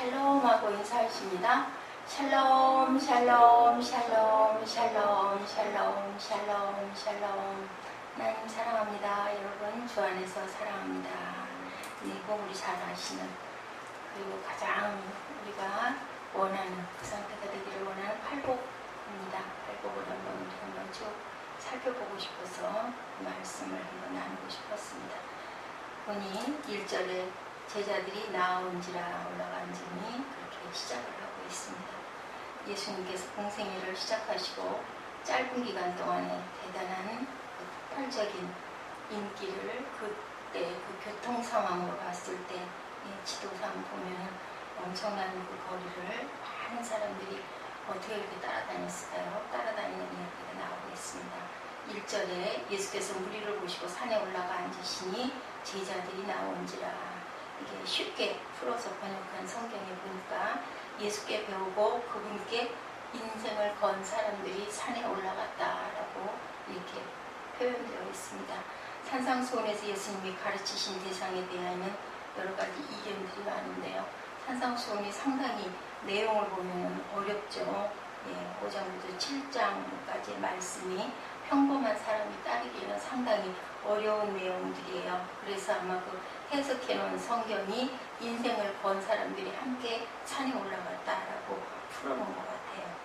샬롬하고 인사하십니다. 샬롬, 샬롬, 샬롬, 샬롬, 샬롬, 샬롬, 샬롬. 하나님 사랑합니다. 여러분 주 안에서 사랑합니다. 이거 우리 잘 아시는, 그리고 가장 우리가 원하는, 그 상태가 되기를 원하는 팔복입니다. 팔복을 한번 쭉 살펴보고 싶어서 그 말씀을 한번 나누고 싶었습니다. 보니 1절에 제자들이 나온지라 올라간지니 그렇게 시작을 하고 있습니다. 예수님께서 공생애를 시작하시고 짧은 기간 동안에 대단한 폭발적인 인기를 그때 그 교통 상황으로 봤을 때 지도상 보면 엄청난 그 거리를 많은 사람들이 어떻게 이렇게 따라다녔을까요? 따라다니는 이야기가 나오고 있습니다. 1절에 예수께서 무리를 보시고 산에 올라가 앉으시니 제자들이 나온지라. 이게 쉽게 풀어서 번역한 성경에 보니까 예수께 배우고 그분께 인생을 건 사람들이 산에 올라갔다라고 이렇게 표현되어 있습니다. 산상수훈에서 예수님이 가르치신 대상에 대하여는 여러 가지 이견들이 많은데요. 산상수훈이 상당히 내용을 보면 어렵죠. 5장부터 7장까지의 말씀이 평범한 사람이 따르기에는 상당히 어려운 내용들이에요. 그래서 아마 그 해석해 놓은 성경이 인생을 건 사람들이 함께 산에 올라갔다라고 풀어놓은 것 같아요.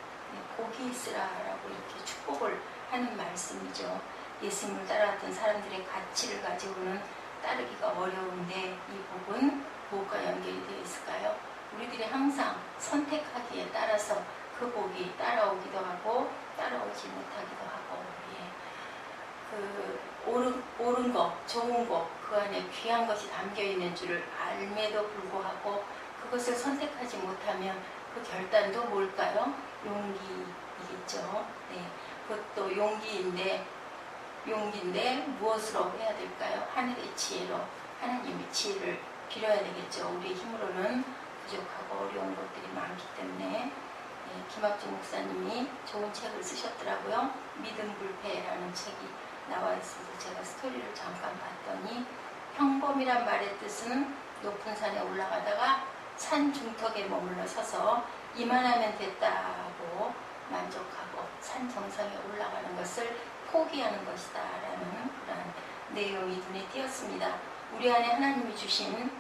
복이 있으라라고 이렇게 축복을 하는 말씀이죠. 예수님을 따라왔던 사람들의 가치를 가지고는 따르기가 어려운데 이 복은 무엇과 연결이 되어 있을까요? 우리들이 항상 선택하기에 따라서 그 복이 따라오기도 하고 따라오지 못하기도 하고, 옳은 것, 좋은 것, 그 안에 귀한 것이 담겨 있는 줄을 알매도 불구하고 그것을 선택하지 못하면 그 결단도 뭘까요? 용기이겠죠. 그것도 용기인데 무엇으로 해야 될까요? 하늘의 지혜로, 하나님의 지혜를 빌어야 되겠죠. 우리의 힘으로는 부족하고 어려운 것들이 많기 때문에. 김학준 목사님이 좋은 책을 쓰셨더라고요. 믿음 불패라는 책이 나와 있어서 제가 스토리를 잠깐 봤더니, 평범이란 말의 뜻은 높은 산에 올라가다가 산 중턱에 머물러 서서 이만하면 됐다고 만족하고 산 정상에 올라가는 것을 포기하는 것이다 라는 그런 내용이 눈에 띄었습니다. 우리 안에 하나님이 주신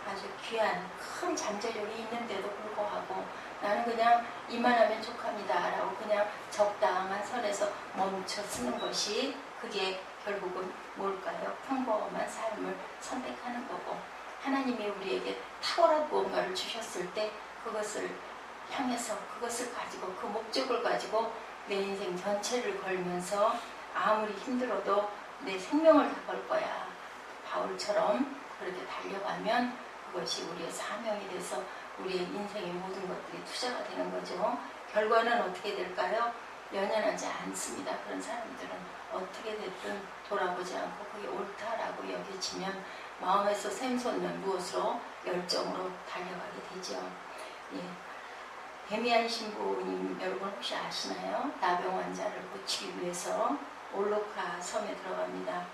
아주 귀한 큰 잠재력이 있는데도 불구하고 나는 그냥 이만하면 족합니다 라고 그냥 적당한 선에서 멈춰 쓰는 것이, 그게 결국은 뭘까요? 평범한 삶을 선택하는 거고, 하나님이 우리에게 탁월한 무언가를 주셨을 때 그것을 향해서, 그것을 가지고, 그 목적을 가지고 내 인생 전체를 걸면서 아무리 힘들어도 내 생명을 다 걸 거야, 바울처럼 그렇게 달려가면 그것이 우리의 사명이 돼서 우리의 인생의 모든 것들이 투자가 되는 거죠. 결과는 어떻게 될까요? 연연하지 않습니다. 그런 사람들은 어떻게 됐든 돌아보지 않고 그게 옳다라고 여겨지면 마음에서 샘솟는 무엇으로? 열정으로 달려가게 되죠. 데미안 신부님 여러분 혹시 아시나요? 나병 환자를 고치기 위해서 올로카 섬에 들어갑니다.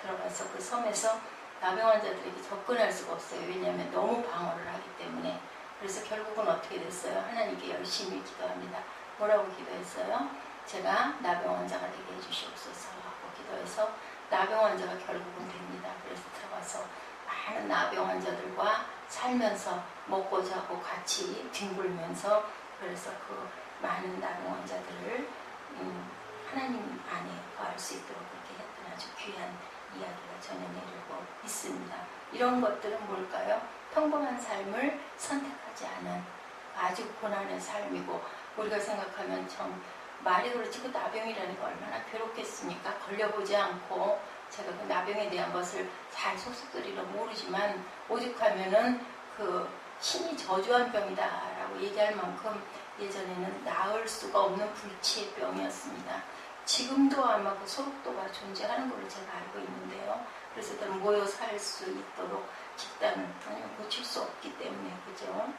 들어가서 그 섬에서 나병 환자들에게 접근할 수가 없어요. 왜냐하면 너무 방어를 하기 때문에. 그래서 결국은 어떻게 됐어요? 하나님께 열심히 기도합니다. 뭐라고 기도했어요? 제가 나병 환자가 되게 해주시옵소서 하고 기도해서 나병 환자가 결국은 됩니다. 그래서 들어가서 많은 나병 환자들과 살면서 먹고 자고 같이 뒹굴면서, 그래서 그 많은 나병 환자들을 하나님 안에 거할 수 있도록 그렇게 했던 아주 귀한 이야기가 전해 내리고 있습니다. 이런 것들은 뭘까요? 평범한 삶을 선택하지 않은 아주 고난의 삶이고, 우리가 생각하면 참 말이 그렇지 그 나병이라는 게 얼마나 괴롭겠습니까? 걸려보지 않고 제가 그 나병에 대한 것을 잘 속속들이로 모르지만 오죽하면은 그 신이 저주한 병이다 라고 얘기할 만큼 예전에는 나을 수가 없는 불치의 병이었습니다. 지금도 아마 그 소록도가 존재하는 걸로 제가 알고 있는데요. 그래서 모여 살 수 있도록 집단을 고칠 수 없기 때문에, 그죠?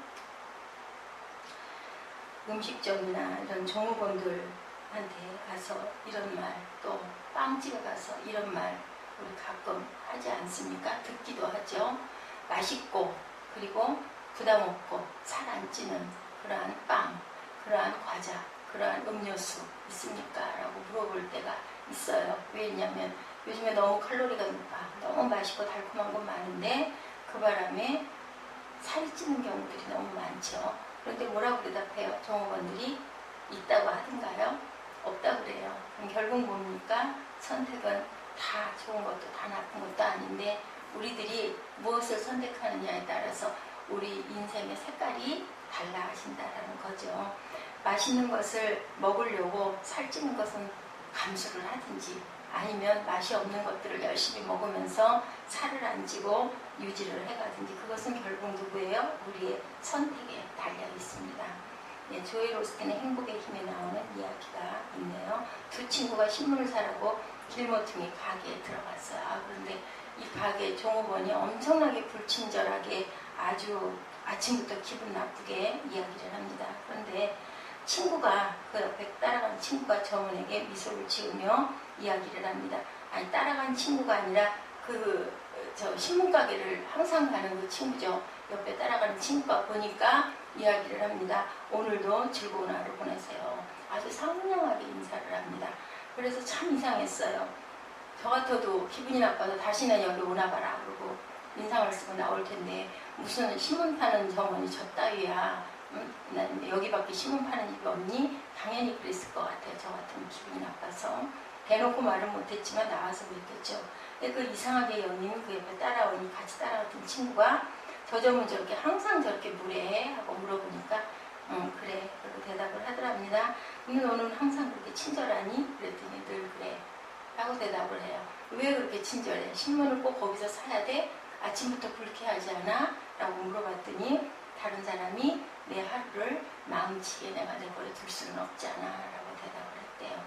음식점이나 이런 종업원들한테 가서 이런 말, 또 빵집에 가서 이런 말 우리 가끔 하지 않습니까? 듣기도 하죠. 맛있고 그리고 부담 없고 살 안 찌는 그러한 빵, 그러한 과자, 그러한 음료수 있습니까? 라고 물어볼 때가 있어요. 왜냐면 요즘에 너무 칼로리가 높아. 너무 맛있고 달콤한 건 많은데 그 바람에 살이 찌는 경우들이 너무 많죠. 그런데 뭐라고 대답해요? 종업원들이 있다고 하던가요? 없다고 그래요. 그럼 결국 뭡니까? 선택은 다 좋은 것도 다 나쁜 것도 아닌데 우리들이 무엇을 선택하느냐에 따라서 우리 인생의 색깔이 달라진다라는 거죠. 맛있는 것을 먹으려고 살찌는 것은 감수를 하든지 아니면 맛이 없는 것들을 열심히 먹으면서 살을 안 찌고 유지를 해가든지 그것은 결국 누구예요? 우리의 선택에 달려 있습니다. 네, 조엘 오스틴의 행복의 힘에 나오는 이야기가 있네요. 두 친구가 신문을 사라고 길모퉁이 가게에 들어갔어요. 그런데 이 가게 종업원이 엄청나게 불친절하게 아주 아침부터 기분 나쁘게 이야기를 합니다. 그런데 친구가 그 옆에 따라간 친구가 저분에게 미소를 지으며 이야기를 합니다. 아니 따라간 친구가 아니라 저 신문 가게를 항상 가는 그 친구죠. 옆에 따라가는 친구가 보니까 이야기를 합니다. 오늘도 즐거운 하루 보내세요. 아주 상냥하게 인사를 합니다. 그래서 참 이상했어요. 저 같아도 기분이 나빠서 다시는 여기 오나 봐라 그러고 인상을 쓰고 나올 텐데 무슨 신문 파는 점원이 저 따위야. 난 여기밖에 신문 파는 집이 없니? 당연히 그랬을 것 같아요. 저 같으면 기분이 나빠서 대놓고 말은 못했지만 나와서 그랬겠죠. 근데 그 이상하게 연인 그 옆에 따라오니 같이 따라왔던 친구가 저 점은 저렇게 항상 저렇게 무례해? 하고 물어보니까 그래. 그리고 대답을 하더랍니다. 근데 너는 항상 그렇게 친절하니? 그랬더니 늘 그래. 라고 대답을 해요. 왜 그렇게 친절해? 신문을 꼭 거기서 사야 돼? 아침부터 불쾌하지 않아? 라고 물어봤더니 다른 사람이 내 하루를 망치게 내가 내버려 둘 수는 없잖아 라고 대답을 했대요.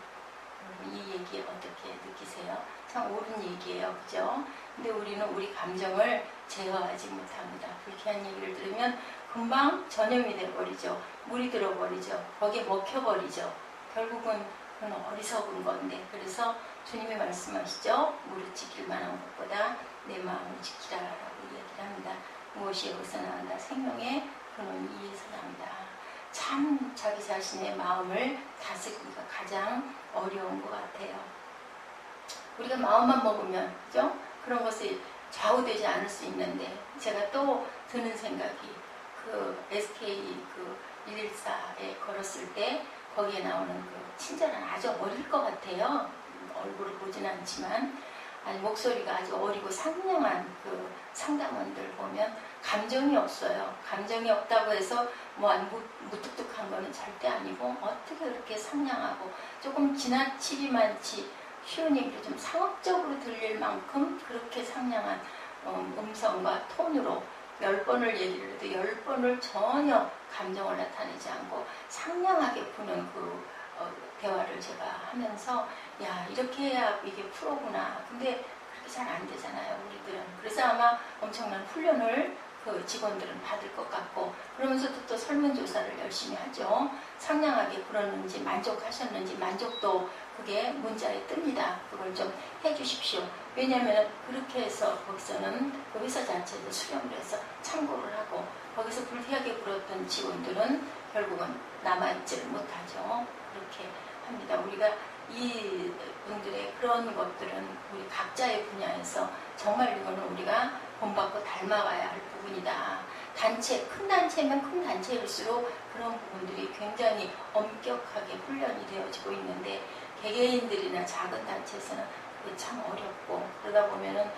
이 얘기 어떻게 느끼세요? 참 옳은 얘기예요. 그죠? 근데 우리는 우리 감정을 제어하지 못합니다. 불쾌한 얘기를 들으면 금방 전염이 돼버리죠. 물이 들어버리죠. 거기에 먹혀버리죠. 결국은 그건 어리석은 건데 그래서 주님이 말씀하시죠. 무릇 지킬 만한 것보다 내 마음을 지키라 라고 이야기를 합니다. 무엇이 여기서 나온다? 생명의 근원이 이에서 나온다. 참 자기 자신의 마음을 다스리기가 가장 어려운 것 같아요. 우리가 마음만 먹으면 그죠? 그런 것이 좌우되지 않을 수 있는데 제가 또 드는 생각이 그 SK 그 114에 걸었을 때 거기에 나오는 그 친절한 아주 어릴 것 같아요. 얼굴을 보진 않지만 아니 목소리가 아주 어리고 상냥한 그 상담원들 보면 감정이 없어요. 감정이 없다고 해서 뭐 무뚝뚝한 거는 절대 아니고 어떻게 그렇게 상냥하고 조금 지나치기만치 쉬운 얘기로 좀 상업적으로 들릴 만큼 그렇게 상냥한 음성과 톤으로 10번을 얘기를 해도 10번을 전혀 감정을 나타내지 않고 상냥하게 푸는 그 대화를 제가 하면서 야 이렇게 해야 이게 프로구나. 근데 그렇게 잘 안 되잖아요 우리들은. 그래서 아마 엄청난 훈련을 그 직원들은 받을 것 같고 그러면서도 또 설문조사를 열심히 하죠. 상냥하게 굴었는지 만족하셨는지 만족도 그게 문자에 뜹니다. 그걸 좀 해주십시오. 왜냐하면 그렇게 해서 거기서는 그 회사 자체도 수렴을 해서 참고를 하고 거기서 불쾌하게 굴었던 직원들은 결국은 남아있지를 못하죠. 그렇게 합니다. 우리가 이 분들의 그런 것들은 우리 각자의 분야에서 정말 이거는 우리가 본받고 닮아가야 할 부분이다. 단체, 큰 단체면 큰 단체일수록 그런 부분들이 굉장히 엄격하게 훈련이 되어지고 있는데 개개인들이나 작은 단체에서는 그게 참 어렵고 그러다 보면은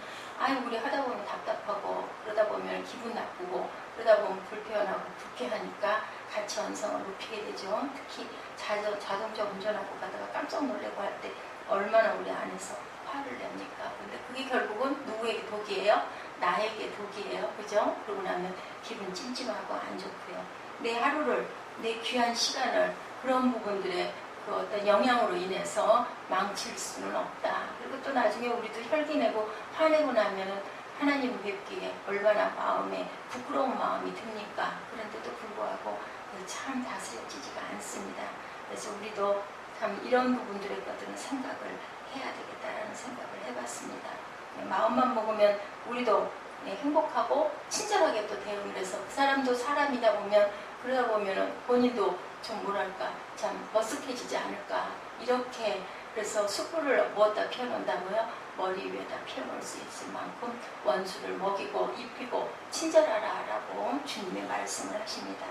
우리 하다 보면 답답하고 그러다 보면 기분 나쁘고 그러다 보면 불편하고 불쾌하니까 같이 언성을 높이게 되죠. 특히 자동차 운전하고 가다가 깜짝 놀래고 할 때 얼마나 우리 안에서 화를 냅니까? 근데 그게 결국은 누구에게 독이에요? 나에게 독이에요. 그죠? 그러고 나면 기분 찜찜하고 안 좋고요. 내 하루를, 내 귀한 시간을 그런 부분들의 그 어떤 영향으로 인해서 망칠 수는 없다. 그리고 또 나중에 우리도 혈기내고 화내고 나면은 하나님 뵙기에 얼마나 마음에 부끄러운 마음이 듭니까? 그런데도 불구하고 참 다스려지지가 않습니다. 그래서 우리도 참 이런 부분들의 것들은 생각을 해야 되겠다라는 생각을 해봤습니다. 마음만 먹으면 우리도 네, 행복하고 친절하게 또 대응을 해서 그 사람도 사람이다 보면 그러다 보면은 본인도 좀 뭐랄까 참 머쓱해지지 않을까 이렇게 그래서 숯불을 무엇다 피워놓는다고요? 머리 위에다 피워놓을 수 있을 만큼 원수를 먹이고 입히고 친절하라 라고 주님의 말씀을 하십니다.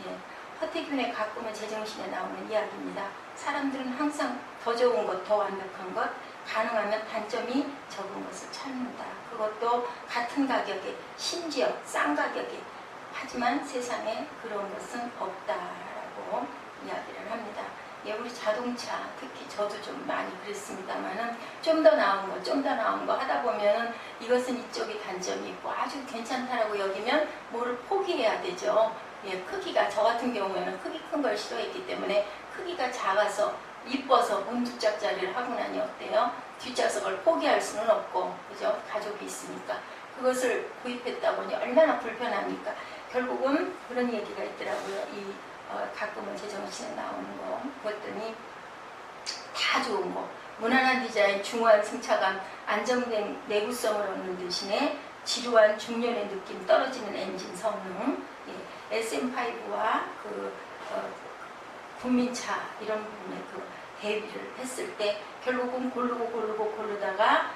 예. 허태균의 가끔은 제정신에 나오는 이야기입니다. 사람들은 항상 더 좋은 것, 더 완벽한 것, 가능하면 단점이 적은 것을 찾는다. 그것도 같은 가격에 심지어 싼 가격에 하지만 세상에 그런 것은 없다라고 이야기를 합니다. 예, 우리 자동차 특히 저도 좀 많이 그랬습니다만은 좀 더 나은 거 하다 보면은 이것은 이쪽이 단점이 있고 아주 괜찮다라고 여기면 뭐를 포기해야 되죠. 예, 크기가 저 같은 경우에는 크기 큰 걸 싫어했기 때문에 크기가 작아서 이뻐서 문두짝짜리를 하고 나니 어때요? 뒷좌석을 포기할 수는 없고 그죠? 가족이 있으니까 그것을 구입했다 보니 얼마나 불편합니까? 결국은 그런 얘기가 있더라고요. 이 가끔은 제정신에 나오는 거 그랬더니 다 좋은 거 무난한 디자인, 중후한 승차감, 안정된 내구성을 얻는 대신에 지루한 중년의 느낌 떨어지는 엔진 성능 예, SM5와 국민차 이런 부분에 대비를 했을 때 결국은 고르다가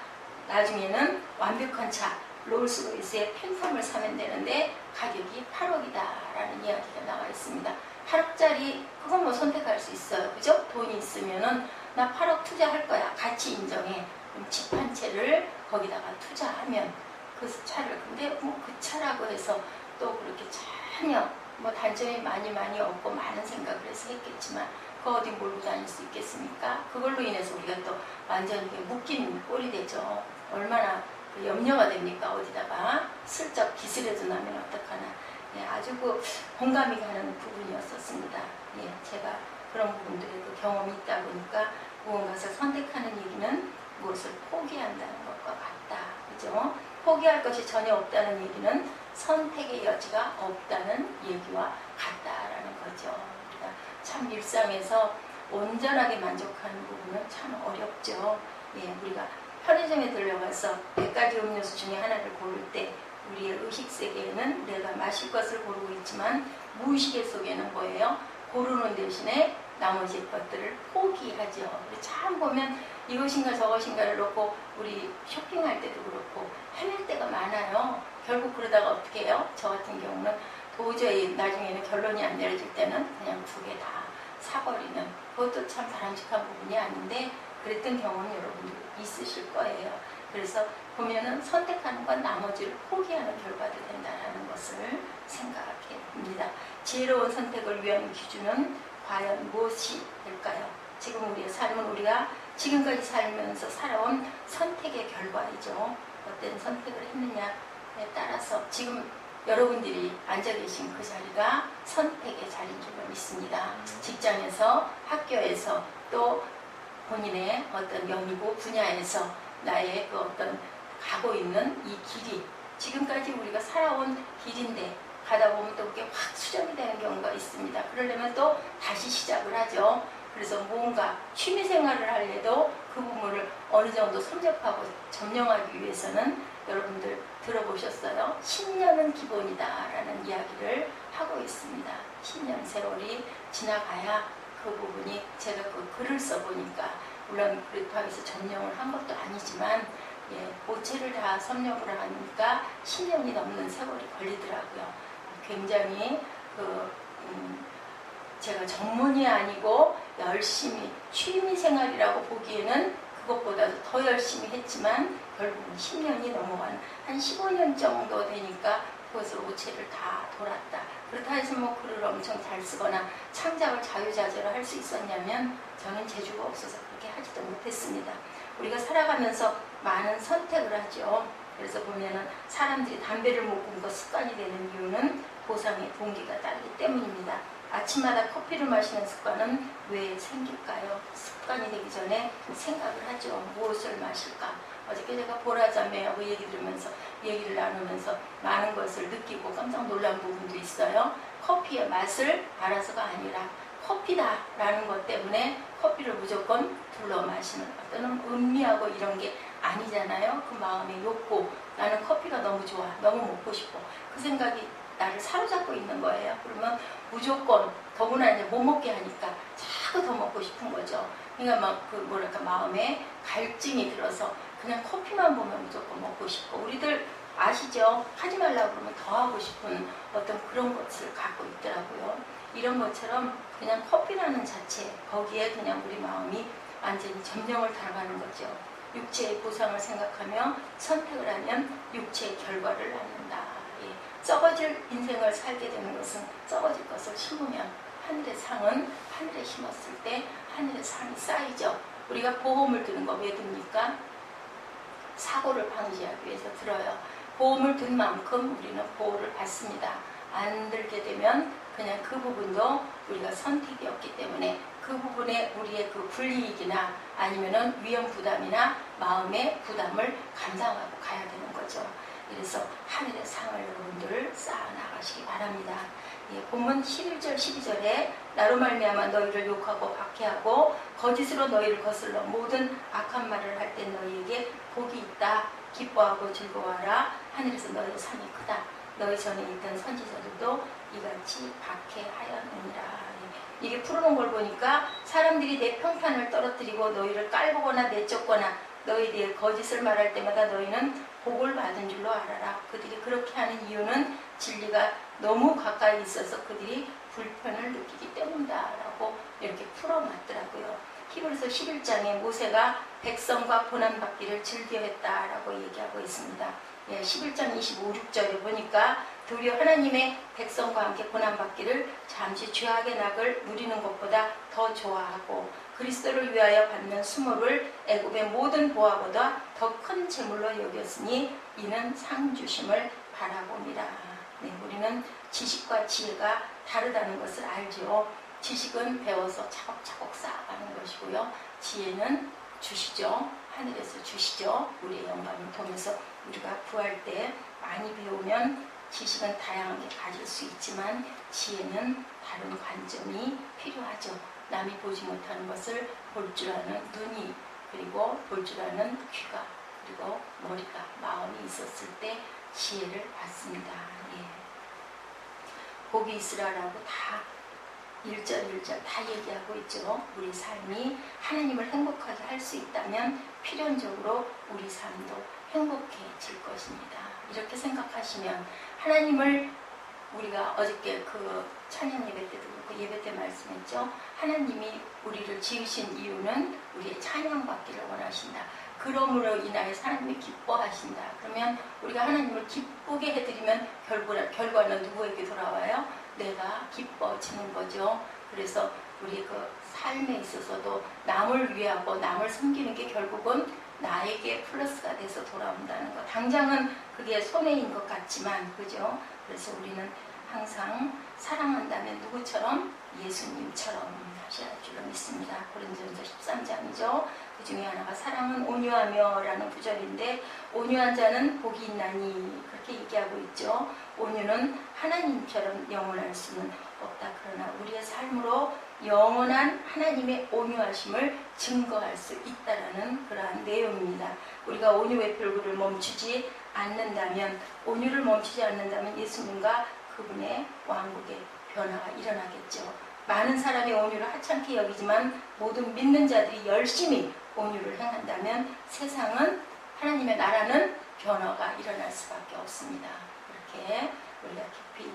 나중에는 완벽한 차 롤스로이스의 팬텀을 사면 되는데 가격이 8억이다 라는 이야기가 나와 있습니다. 8억짜리 그건 뭐 선택할 수 있어요. 그죠? 돈이 있으면은 나 8억 투자할 거야. 가치 인정해. 그럼 집 한 채를 거기다가 투자하면 그 차를 근데 뭐 그 차라고 해서 또 그렇게 전혀 뭐 단점이 많이 없고 많은 생각을 해서 했겠지만 그 어디 몰고 다닐 수 있겠습니까? 그걸로 인해서 우리가 또 완전히 묶인 꼴이 되죠. 얼마나 염려가 됩니까? 어디다가 슬쩍 기스라도 나면 어떡하나. 예, 아주 공감이 가는 부분이었었습니다. 예, 제가 그런 부분들에 경험이 있다 보니까 무언가를 선택하는 얘기는 무엇을 포기한다는 것과 같다. 그죠? 포기할 것이 전혀 없다는 얘기는 선택의 여지가 없다는 얘기와 같다라는 거죠. 우리가 참 일상에서 온전하게 만족하는 부분은 참 어렵죠. 예, 우리가 편의점에 들려가서 100가지 음료수 중에 하나를 고를 때 우리의 의식 세계에는 내가 마실 것을 고르고 있지만 무의식 속에는 뭐예요? 고르는 대신에 나머지 것들을 포기하죠. 참 보면 이것인가 저것인가를 놓고 우리 쇼핑할 때도 그렇고 헤맬 때가 많아요. 결국 그러다가 어떻게 해요? 저 같은 경우는 도저히 나중에는 결론이 안 내려질 때는 그냥 2개 다 사버리는 그것도 참 바람직한 부분이 아닌데 그랬던 경험 여러분들 있으실 거예요. 그래서 보면은 선택하는 건 나머지를 포기하는 결과도 된다는 것을 생각해 봅니다. 지혜로운 선택을 위한 기준은 과연 무엇이 될까요? 지금 우리의 삶은 우리가 지금까지 살면서 살아온 선택의 결과이죠. 어떤 선택을 했느냐에 따라서 지금 여러분들이 앉아 계신 그 자리가 선택의 자리인 줄 믿습니다. 직장에서, 학교에서, 또 본인의 어떤 연구 분야에서 나의 그 어떤 가고 있는 이 길이 지금까지 우리가 살아온 길인데 가다 보면 또 그게 확 수정이 되는 경우가 있습니다. 그러려면 또 다시 시작을 하죠. 그래서 뭔가 취미생활을 하려도 그 부분을 어느 정도 섭렵하고 점령하기 위해서는 여러분들 들어보셨어요? 10년은 기본이다 라는 이야기를 하고 있습니다. 10년 세월이 지나가야 그 부분이 제가 그 글을 써보니까 물론 그렇다고 해서 점령을 한 것도 아니지만 예, 모체를 다 섭렵을 하니까 10년이 넘는 세월이 걸리더라고요. 굉장히 제가 전문이 아니고 열심히 취미생활이라고 보기에는 그것보다도 더 열심히 했지만 결국은 10년이 넘어간 한 15년 정도 되니까 그것을 모체를 다 돌았다. 그렇다 해서 뭐 글을 엄청 잘 쓰거나 창작을 자유자재로 할 수 있었냐면 저는 재주가 없어서 그렇게 하지도 못했습니다. 우리가 살아가면서 많은 선택을 하죠. 그래서 보면은 사람들이 담배를 못 끊고 습관이 되는 이유는 보상의 동기가 다르기 때문입니다. 아침마다 커피를 마시는 습관은 왜 생길까요? 습관이 되기 전에 생각을 하죠. 무엇을 마실까? 어저께 제가 보라자매하고 얘기를 나누면서 많은 것을 느끼고 깜짝 놀란 부분도 있어요. 커피의 맛을 알아서가 아니라 커피다라는 것 때문에 커피를 무조건 둘러 마시는 어떤 음미하고 이런 게 아니잖아요. 그 마음의 욕구, 나는 커피가 너무 좋아, 너무 먹고 싶어, 그 생각이 나를 사로잡고 있는 거예요. 그러면 무조건, 더구나 이제 못 먹게 하니까 자꾸 더 먹고 싶은 거죠. 그러니까 막 그 뭐랄까 마음에 갈증이 들어서 그냥 커피만 보면 무조건 먹고 싶고, 우리들 아시죠? 하지 말라고 그러면 더 하고 싶은 어떤 그런 것을 갖고 있더라고요. 이런 것처럼 그냥 커피라는 자체, 거기에 그냥 우리 마음이 완전히 점령을 당하는 거죠. 육체의 보상을 생각하며 선택을 하면 육체의 결과를 낳는다. 예. 썩어질 인생을 살게 되는 것은 썩어질 것을 심으면, 하늘의 상은 하늘에 심었을 때 하늘의 상이 쌓이죠. 우리가 보험을 드는 거 왜 듭니까? 사고를 방지하기 위해서 들어요. 보험을 든 만큼 우리는 보호를 받습니다. 안 들게 되면 그냥 그 부분도 우리가 선택이 없기 때문에 그 부분에 우리의 그 불이익이나 아니면은 위험 부담이나 마음의 부담을 감당하고 가야 되는 거죠. 그래서 하늘의 상을 여러분들 쌓아 나가시기 바랍니다. 예, 본문 11절 12절에 나로 말미암아 너희를 욕하고 박해하고 거짓으로 너희를 거슬러 모든 악한 말을 할 때 너희에게 복이 있다. 기뻐하고 즐거워하라. 하늘에서 너희의 상이 크다. 너희 전에 있던 선지자들도 이같이 박해하였느니라. 이게 풀어놓은 걸 보니까 사람들이 내 평판을 떨어뜨리고 너희를 깔보거나 내쫓거나 너희에 대해 거짓을 말할 때마다 너희는 복을 받은 줄로 알아라. 그들이 그렇게 하는 이유는 진리가 너무 가까이 있어서 그들이 불편을 느끼기 때문이다 라고 이렇게 풀어놨더라고요. 히브리서 11장에 모세가 백성과 고난받기를 즐겨했다라고 얘기하고 있습니다. 예, 11장 25, 6절에 보니까 도리어 하나님의 백성과 함께 고난받기를 잠시 죄악의 낙을 누리는 것보다 더 좋아하고 그리스도를 위하여 받는 수모를 애굽의 모든 보화보다 더 큰 재물로 여겼으니 이는 상 주심을 바라봅니다. 네, 우리는 지식과 지혜가 다르다는 것을 알죠. 지식은 배워서 차곡차곡 쌓아가는 것이고요. 지혜는 주시죠. 하늘에서 주시죠. 우리의 영감을 통해서 우리가 구할 때 많이 배우면 지식은 다양하게 가질 수 있지만 지혜는 다른 관점이 필요하죠. 남이 보지 못하는 것을 볼 줄 아는 눈이, 그리고 볼 줄 아는 귀가, 그리고 머리가, 마음이 있었을 때 지혜를 받습니다. 예. 복이 있으라라고 다 1절 1절 다 얘기하고 있죠. 우리 삶이 하나님을 행복하게 할 수 있다면 필연적으로 우리 삶도 행복해질 것입니다. 이렇게 생각하시면 하나님을, 우리가 어저께 그 찬양 예배 때도 그렇고 예배 때 말씀했죠. 하나님이 우리를 지으신 이유는 우리의 찬양받기를 원하신다. 그러므로 인하여 하나님이 기뻐하신다. 그러면 우리가 하나님을 기쁘게 해드리면 결과는 누구에게 돌아와요? 내가 기뻐지는 거죠. 그래서 우리 그 삶에 있어서도 남을 위하고 남을 섬기는 게 결국은 나에게 플러스가 돼서 돌아온다는 것. 당장은 그게 손해인 것 같지만, 그죠? 그래서 우리는 항상 사랑한다면 누구처럼? 예수님처럼 하셔야 할 줄로 믿습니다. 고린도전서 13장이죠. 그 중에 하나가 사랑은 온유하며 라는 구절인데, 온유한 자는 복이 있나니 그렇게 얘기하고 있죠. 온유는 하나님처럼 영원할 수는 없다. 그러나 우리의 삶으로 영원한 하나님의 온유하심을 증거할 수 있다라는 그러한 내용입니다. 우리가 온유의 별구를 멈추지 않는다면, 온유를 멈추지 않는다면 예수님과 그분의 왕국의 변화가 일어나겠죠. 많은 사람이 온유를 하찮게 여기지만 모든 믿는 자들이 열심히 온유를 행한다면 세상은, 하나님의 나라는 변화가 일어날 수밖에 없습니다. 이렇게 우리가 깊이,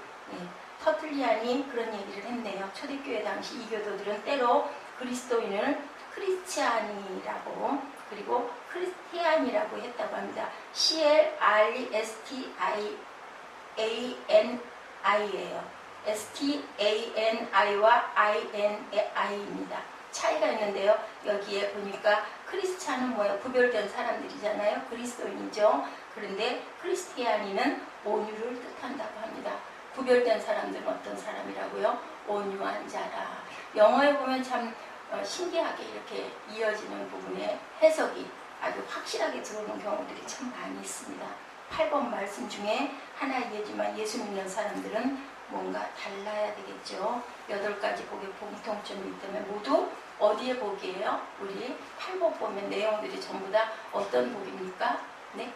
터틀리안이 그런 얘기를 했네요. 초대교회 당시 이교도들은 때로 그리스도인을 크리스티안이라고, 그리고 크리스티안이라고 했다고 합니다. CLRISTIANI예요. STANI와 INI입니다. 차이가 있는데요. 여기에 보니까 크리스찬은 뭐예요? 구별된 사람들이잖아요. 그리스도인이죠. 그런데 크리스티아니는 온유를 뜻한다고 합니다. 구별된 사람들은 어떤 사람이라고요? 온유한 자라. 영어에 보면 참 신기하게 이렇게 이어지는 부분에 해석이 아주 확실하게 들어오는 경우들이 참 많이 있습니다. 8번 말씀 중에 하나이지만 예수 믿는 사람들은 뭔가 달라야 되겠죠. 8가지 복의 공통점이 있다면 모두 어디에 복이에요? 우리 팔복 보면 내용들이 전부 다 어떤 복입니까? 네?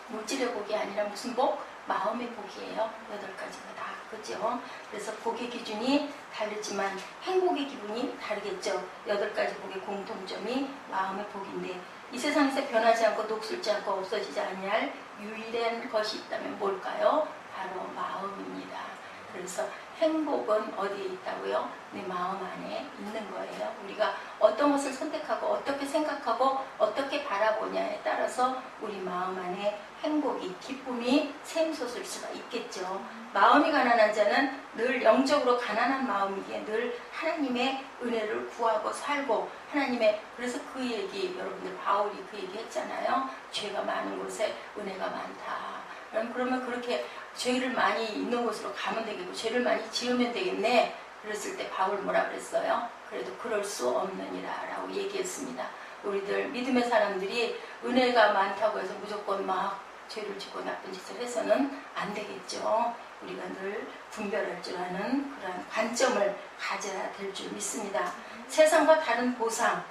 물질의 복이 아니라 무슨 복? 마음의 복이에요. 8가지가 다. 그죠? 그래서 복의 기준이 다르지만 행복의 기분이 다르겠죠. 8가지 복의 공통점이 마음의 복인데 이 세상에서 변하지 않고 녹슬지 않고 없어지지 아니할 유일한 것이 있다면 뭘까요? 바로 마음입니다. 그래서 행복은 어디에 있다고요? 내 마음 안에 있는 거예요. 우리가 어떤 것을 선택하고 어떻게 생각하고 어떻게 바라보냐에 따라서 우리 마음 안에 행복이, 기쁨이 샘솟을 수가 있겠죠. 마음이 가난한 자는 늘 영적으로 가난한 마음이기에 늘 하나님의 은혜를 구하고 살고 하나님의, 그래서 그 얘기 여러분들 바울이 그 얘기 했잖아요. 죄가 많은 곳에 은혜가 많다. 그러면 그렇게 죄를 많이 있는 곳으로 가면 되겠고 죄를 많이 지으면 되겠네. 그랬을 때 바울 뭐라 그랬어요? 그래도 그럴 수 없느니라 라고 얘기했습니다. 우리들 믿음의 사람들이 은혜가 많다고 해서 무조건 막 죄를 짓고 나쁜 짓을 해서는 안 되겠죠. 우리가 늘 분별할 줄 아는 그런 관점을 가져야 될 줄 믿습니다. 세상과 다른 보상,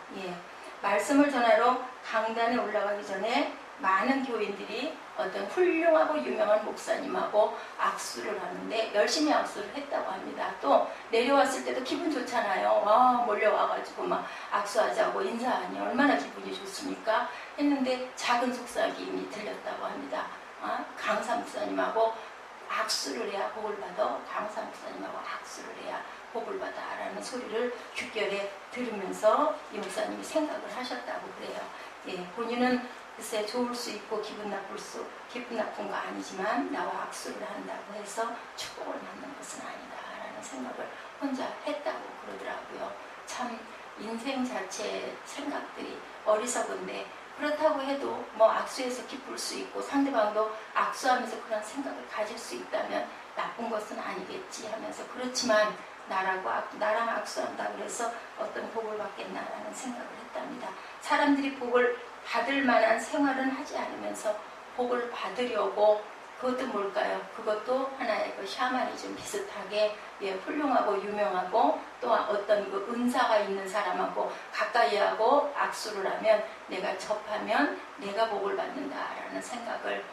말씀을 전하러 강단에 올라가기 전에 많은 교인들이 어떤 훌륭하고 유명한 목사님하고 악수를 하는데 열심히 악수를 했다고 합니다. 또 내려왔을 때도 기분 좋잖아요. 몰려와가지고 막 악수하자고 인사하니 얼마나 기분이 좋습니까? 했는데 작은 속삭임이 들렸다고 합니다. 강사 목사님하고 악수를 해야 복을 받아. 강사 목사님하고 악수를 해야 복을 받아 라는 소리를 귓결에 들으면서 이 목사님이 생각을 하셨다고 그래요. 본인은 글쎄 좋을 수 있고 기분 나쁜 거 아니지만 나와 악수를 한다고 해서 축복을 받는 것은 아니다 라는 생각을 혼자 했다고 그러더라고요. 참 인생 자체의 생각들이 어리석은데 그렇다고 해도 뭐 악수해서 기쁠 수 있고 상대방도 악수하면서 그런 생각을 가질 수 있다면 나쁜 것은 아니겠지 하면서, 그렇지만 나랑 악수한다 그래서 어떤 복을 받겠나라는 생각을 했답니다. 사람들이 복을 받을 만한 생활은 하지 않으면서 복을 받으려고, 그것도 뭘까요? 그것도 하나의 그 샤머니즘 비슷하게 훌륭하고 유명하고 또 어떤 그 은사가 있는 사람하고 가까이 하고 악수를 하면 내가 접하면 내가 복을 받는다라는 생각을,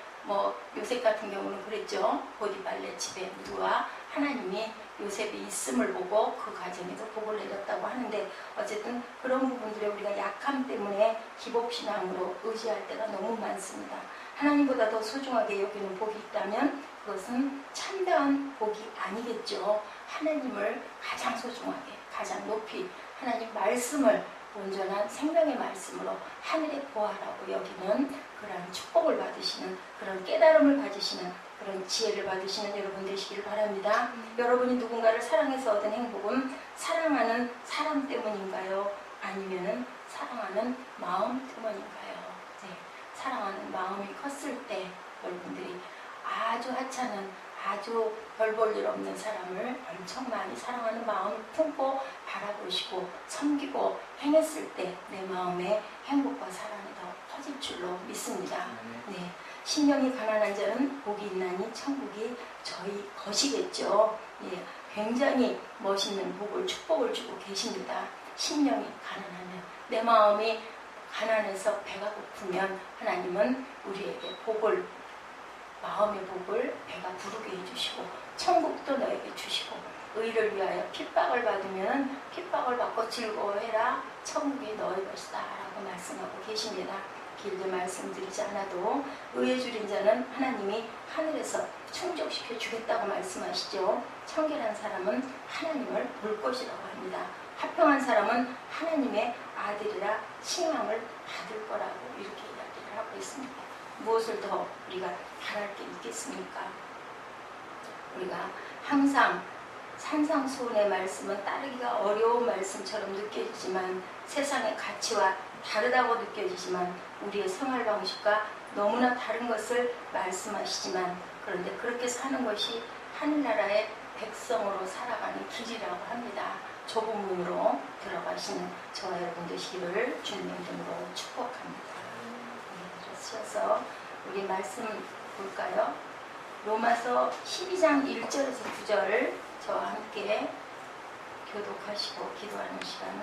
요셉 같은 경우는 그랬죠. 보디발레 집에 누가 하나님이 요셉이 있음을 보고 그 가정에도 복을 내렸다고 하는데, 어쨌든 그런 부분들에 우리가 약함 때문에 기복신앙으로 의지할 때가 너무 많습니다. 하나님보다 더 소중하게 여기는 복이 있다면 그것은 참다운 복이 아니겠죠. 하나님을 가장 소중하게, 가장 높이 하나님 말씀을 온전한 생명의 말씀으로 하늘의 보화라고 여기는 그런 축복을 받으시는, 그런 깨달음을 가지시는, 그런 지혜를 받으시는 여러분 되시길 바랍니다. 여러분이 누군가를 사랑해서 얻은 행복은 사랑하는 사람 때문인가요? 아니면 사랑하는 마음 때문인가요? 사랑하는 마음이 컸을 때 여러분들이 아주 하찮은, 아주 별 볼 일 없는 사람을 엄청 많이 사랑하는 마음을 품고 바라보시고 섬기고 행했을 때 내 마음에 행복과 사랑이 더 터질 줄로 믿습니다. 심령이 가난한 자는 복이 있나니 천국이 저희 것이겠죠. 굉장히 멋있는 복을, 축복을 주고 계십니다. 심령이 가난하면, 내 마음이 가난해서 배가 고프면 하나님은 우리에게 복을, 마음의 복을 배가 부르게 해주시고 천국도 너에게 주시고, 의를 위하여 핍박을 받으면 핍박을 받고 즐거워해라, 천국이 너의 것이다 라고 말씀하고 계십니다. 길게 말씀드리지 않아도 의에 줄인 자는 하나님이 하늘에서 충족시켜 주겠다고 말씀하시죠. 청결한 사람은 하나님을 볼 것이라고 합니다. 합평한 사람은 하나님의 아들이라 칭함을 받을 거라고 이렇게 이야기를 하고 있습니다. 무엇을 더 우리가 바랄 게 있겠습니까? 우리가 항상 산상수훈의 말씀은 따르기가 어려운 말씀처럼 느껴지지만, 세상의 가치와 다르다고 느껴지지만, 우리의 생활 방식과 너무나 다른 것을 말씀하시지만, 그런데 그렇게 사는 것이 하늘나라의 백성으로 살아가는 길이라고 합니다. 좁은 문으로 들어가시는 저와 여러분 되시기를 주님의 이름으로 축복합니다. 그러셔서 우리 말씀 볼까요? 로마서 12장 1절에서 9절 저와 함께 교독하시고 기도하는 시간을